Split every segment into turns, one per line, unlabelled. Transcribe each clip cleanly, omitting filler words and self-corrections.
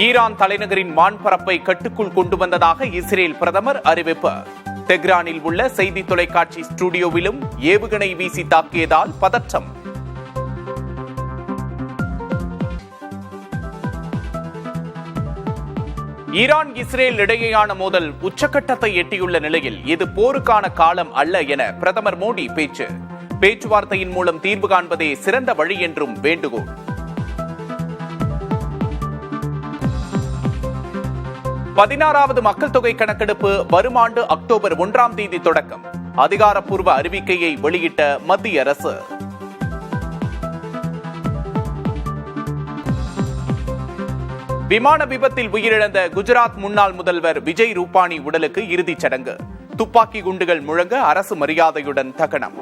Iran தலைநகரின் வான்பரப்பை கட்டுக்குள் கொண்டு வந்ததாக இஸ்ரேல் பிரதமர் அறிவிப்பு. தெஹ்ரானில் உள்ள செய்தி தொலைக்காட்சி ஸ்டுடியோவிலும் ஏவுகணை வீசி தாக்கியதால் பதற்றம். ஈரான் இஸ்ரேல் இடையேயான மோதல் உச்சக்கட்டத்தை எட்டியுள்ள நிலையில் இது போருக்கான காலம் அல்ல என பிரதமர் மோடி பேச்சு. பேச்சுவார்த்தையின் மூலம் தீர்வு காண்பதே சிறந்த வழி என்றும் வேண்டுகோள். பதினாறாவது மக்கள் தொகை கணக்கெடுப்பு வரும் ஆண்டு அக்டோபர் 1ஆம் தேதி தொடக்கம். அதிகாரப்பூர்வ அறிவிக்கையை வெளியிட்ட மத்திய அரசு. விமான விபத்தில் உயிரிழந்த குஜராத் முன்னாள் முதல்வர் விஜய் ரூபானி உடலுக்கு இறுதிச் சடங்கு. துப்பாக்கி குண்டுகள் முழங்க அரசு மரியாதையுடன் தகனம்.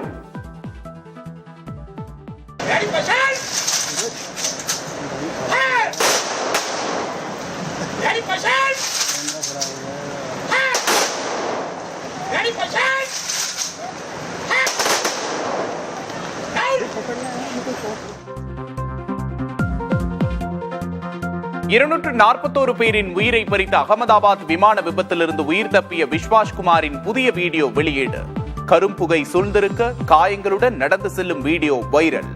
இருநூற்று பேரின் உயிரை பறித்த அகமதாபாத் விமான விபத்திலிருந்து உயிர் தப்பிய விஸ்வாஸ் குமாரின் புதிய வீடியோ வெளியீடு. கரும்புகை சூழ்ந்திருக்க காயங்களுடன் நடந்து செல்லும் வீடியோ வைரல்.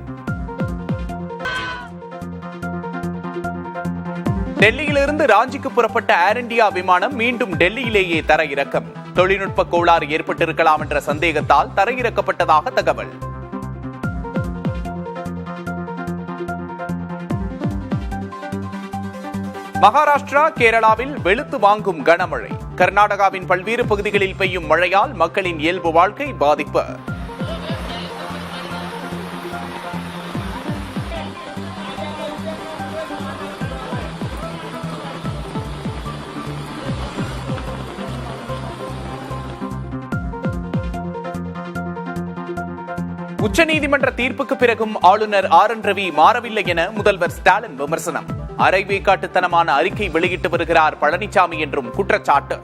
டெல்லியிலிருந்து ராஞ்சிக்கு புறப்பட்ட ஏர் இந்தியா விமானம் மீண்டும் டெல்லியிலேயே தரையிறக்கம். தொழில்நுட்ப கோளாறு ஏற்பட்டிருக்கலாம் என்ற சந்தேகத்தால் தரையிறக்கப்பட்டதாக தகவல். மகாராஷ்டிரா, கேரளாவில் வெளுத்து வாங்கும் கனமழை. கர்நாடகாவின் பல்வேறு பகுதிகளில் பெய்யும் மழையால் மக்களின் இயல்பு வாழ்க்கை பாதிப்பு. உச்சநீதிமன்ற தீர்ப்புக்கு பிறகும் ஆளுநர் RN ரவி மாறவில்லை என முதல்வர் ஸ்டாலின் விமர்சனம். அரைவேக்காட்டுத்தனமான அறிக்கை வெளியிட்டு வருகிறார் பழனிசாமி என்றும் குற்றச்சாட்டு.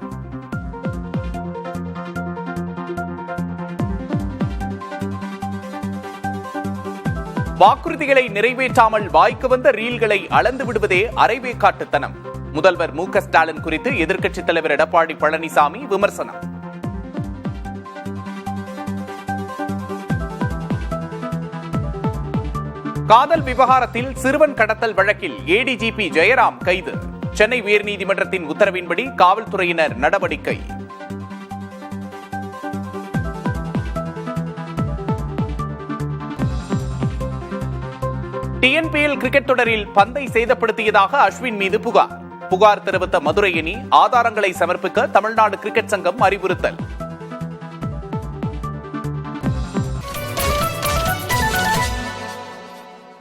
வாக்குறுதிகளை நிறைவேற்றாமல் வாய்க்கு வந்த ரீல்களை அளந்து விடுவதே அரைவேக்காட்டுத்தனம். முதல்வர் மு க ஸ்டாலின் குறித்து எதிர்க்கட்சித் தலைவர் எடப்பாடி பழனிசாமி விமர்சனம். காதல் விவகாரத்தில் சிறுவன் கடத்தல் வழக்கில் ADGP ஜெயராம் கைது. சென்னை உயர்நீதிமன்றத்தின் உத்தரவின்படி காவல்துறையினர் நடவடிக்கை. TNPL கிரிக்கெட் தொடரில் பந்தை சேதப்படுத்தியதாக அஸ்வின் மீது புகார் தெரிவித்த மதுரை அணி ஆதாரங்களை சமர்ப்பிக்க தமிழ்நாடு கிரிக்கெட் சங்கம் அறிவுறுத்தல்.